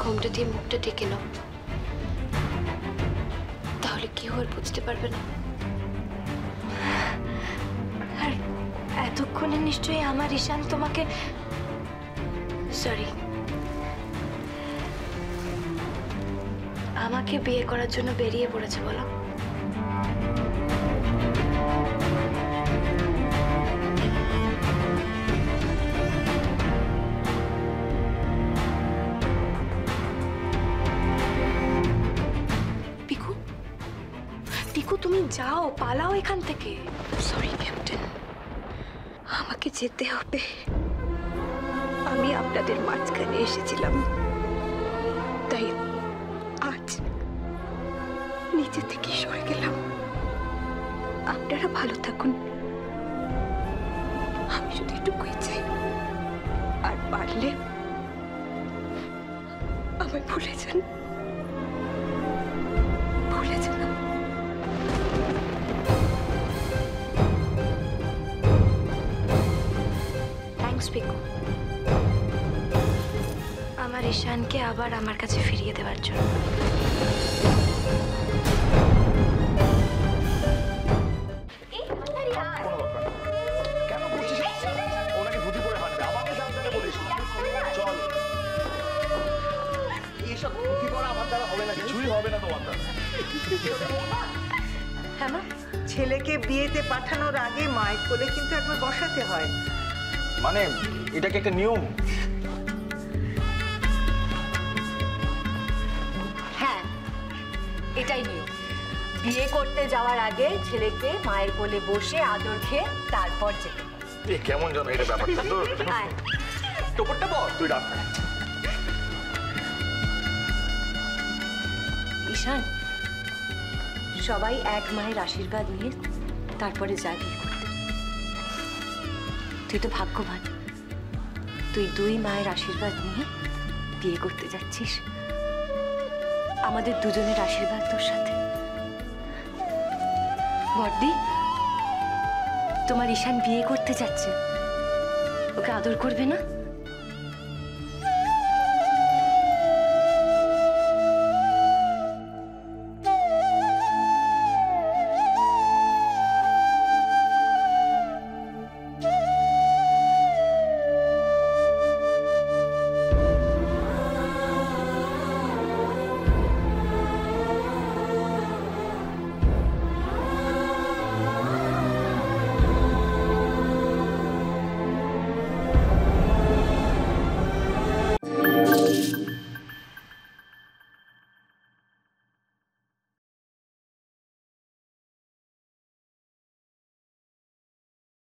ঘোমটা দিয়ে মুখটা ঢেকে নাও, তাহলে কেউ আর বুঝতে পারবে না। আর এতক্ষণে নিশ্চয়ই আমার ঈশান তোমাকে সরি আমাকে বিয়ে করার জন্য বেরিয়ে পড়েছে বলো। পিকু, পিকু তুমি যাও, পালাও এখান থেকে। সরি ক্যাপ্টেন, আমাকে যেতে হবে। আমি আপনাদের মাঝখানে এসেছিলাম, তাই আজ নিচে থেকে সরে গেলাম। আপনারা ভালো থাকুন, আমি শুধু এটুকুই চাই। আর পারলে আমায় ভুলে যান, ভুলে যান। থ্যাঙ্কস পিকু, আমার ঈশানকে আবার আমার কাছে ফিরিয়ে দেওয়ার জন্য। ছেলেকে বিয়েতে পাঠানোর আগে মায়ের কোলে কিন্তু একবার বসাতে হয়। মানে এটা কি একটা নিয়ম? হ্যাঁ, এটাই নিয়ম। বিয়ে করতে যাওয়ার আগে ছেলেকে মায়ের কোলে বসে আদর খেয়ে তারপর যেতে। কেমন জানো এটা ব্যাপারটা? তো টোপরটা বল, তুই ডাক। ঈশান, সবাই এক মায়ের আশীর্বাদ নিয়ে তারপরে যায় বিয়ে করতে। তুই তো ভাগ্যবান, তুই দুই মায়ের আশীর্বাদ নিয়ে বিয়ে করতে যাচ্ছিস। আমাদের দুজনের আশীর্বাদ তোর সাথে। বড়দি, তোমার ঈশান বিয়ে করতে যাচ্ছে, ওকে আদর করবে না?